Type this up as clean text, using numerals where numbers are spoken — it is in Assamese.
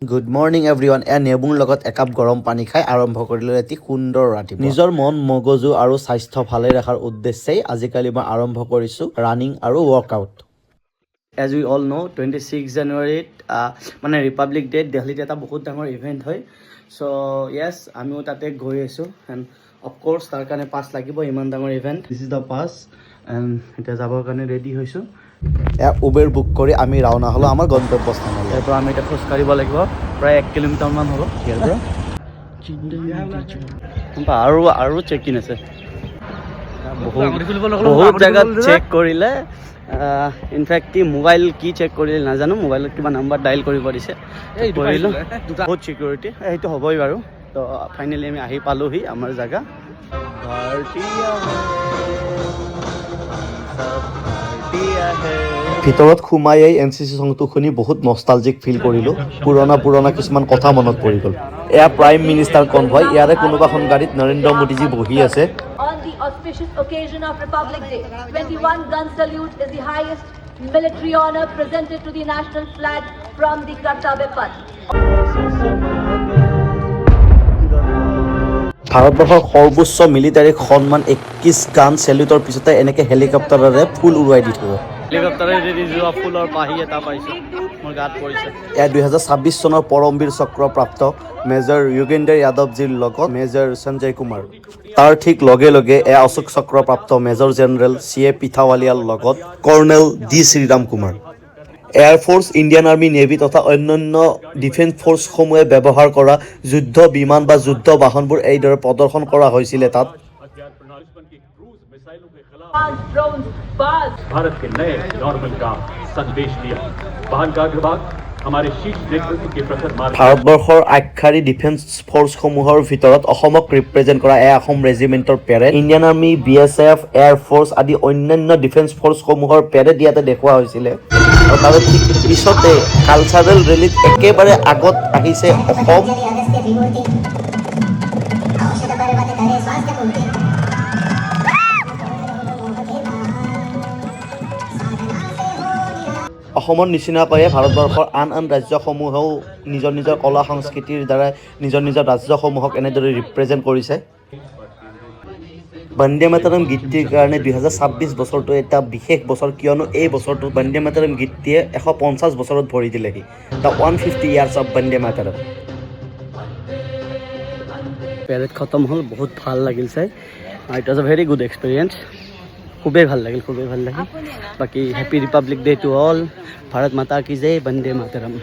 Good morning everyone. নেবুৰ লগত একাপ গৰম পানী খাই আৰম্ভ কৰিলোঁ এটি সুন্দৰ ৰাতিপুৱা। নিজৰ মন মগজু আৰু স্বাস্থ্য ভালে ৰখাৰ উদ্দেশ্যেই আজিকালি মই আৰম্ভ কৰিছোঁ ৰানিং আৰু ৱৰ্কআউট। এজ উই অল ন' 26 জানুৱাৰীত মানে ৰিপাব্লিক ডেত দিল্লীত এটা বহুত ডাঙৰ ইভেণ্ট হয়। চ' য়েছ, আমিও তাতে গৈ আছোঁ এণ্ড অফক'ৰ্ছ তাৰ কাৰণে পাছ লাগিব, ইমান ডাঙৰ event. This is the pass and এতিয়া যাবৰ কাৰণে ৰেডি হৈছোঁ। উবেৰ বুক কৰি আমি ৰাওনা হ'লোঁ আমাৰ গন্তব্যস্থানলৈ। ইয়াৰ পৰা আমি এতিয়া খোজকাঢ়িব লাগিব প্ৰায় 1 কিলোমিটাৰমান হ'ব ইয়াৰ পৰা। আৰু চেক ইন আছে, বহুত জেগাত চেক কৰিলে। ইনফেক্ট মোবাইল কি চেক কৰিলে নাজানো, মোবাইলত কিবা নাম্বাৰ ডাইল কৰিব দিছে, কৰিলোঁ। বহুত ছিকিউৰিটি, সেইটো হ'বই বাৰু। তো ফাইনেলি আমি আহি পালোহি আমাৰ জেগা। ভিতৰত সোমাই NCC সংটো শুনি বহুত নষ্টালজিক ফিল কৰিলোঁ। পুৰণা কিছুমান কথা মনত পৰি গ'ল। এয়া প্ৰাইম মিনিষ্টাৰ কনভয়, ইয়াৰে কোনোবাখন গাড়ীত নৰেন্দ্ৰ মোদীজী বহি আছে। On the auspicious occasion of Republic Day, 21 gun salute is the highest military honor presented to the national flag from the Kartavya Path. ভাৰতবৰ্ষৰ সৰ্বোচ্চ মিলিটাৰী সন্মান 21 গান চেলিউটৰ পিছতে এনেকৈ হেলিকপ্টাৰেৰে ফুল উৰুৱাই দি থ'ব। হেলিকপ্টাৰেৰে যোৱা ফুলৰ পাহি এটা পাইছোঁ, মোৰ গাত পৰিছে। এয়া 2026 চনৰ পৰমবীৰ চক্ৰপ্ৰাপ্ত মেজৰ যোগেন্দ্ৰ যাদৱজীৰ লগত মেজৰ সঞ্জয় কুমাৰ। তাৰ ঠিক লগে লগে এয়া অশোক চক্ৰপ্ৰাপ্ত মেজৰ জেনেৰেল CA পিথাৱালিয়াৰ লগত colonel D Shriram Kumar. Air force, Indian army, navy তথা অন্যান্য ডিফেন্স ফ'ৰ্চসমূহে ব্যৱহাৰ কৰা যুদ্ধ বিমান বা যুদ্ধ বাহনবোৰ এইদৰে প্ৰদৰ্শন কৰা হৈছিলে তাত। भारत के नए नॉर्मल का संदेश दिया। वाहन का विभाग हमारे शीर्ष नेतृत्व के प्रखर मार्ग। ভাৰতবৰ্ষৰ আগশাৰী ডিফেন্স ফ'ৰ্চসমূহৰ ভিতৰত অসমক ৰিপ্ৰেজেণ্ট কৰা অসম ৰেজিমেণ্টৰ parade, Indian army, BSF, air force আদি অন্যান্য ডিফেন্স ফ'ৰ্চসমূহৰ পেৰেড ইয়াতে দেখুওৱা হৈছিলে। আৰু তাৰ ঠিক পিছতে কালচাৰেল ৰেলীত একেবাৰে আগত আহিছে অসম। অসমৰ নিচিনাকৈয়ে ভাৰতবৰ্ষৰ আন ৰাজ্যসমূহেও নিজৰ কলা সংস্কৃতিৰ দ্বাৰা নিজৰ ৰাজ্যসমূহক এনেদৰে ৰিপ্ৰেজেণ্ট কৰিছে। বন্দে মাতৰম গীতটিৰ কাৰণে 2026 বছৰটো এটা বিশেষ বছৰ, কিয়নো এই বছৰটো বন্দে মাতৰম গীতটিয়ে 150 বছৰত ভৰি দিলেহি। The 150 years of Vande Mataram. Parade খতম হ'ল, বহুত ভাল লাগিল চাই। It was a very good experience. খুবেই ভাল লাগিল। বাকী happy Republic day to all. Bharat মাতা কি জয়, বন্দে মাতৰম।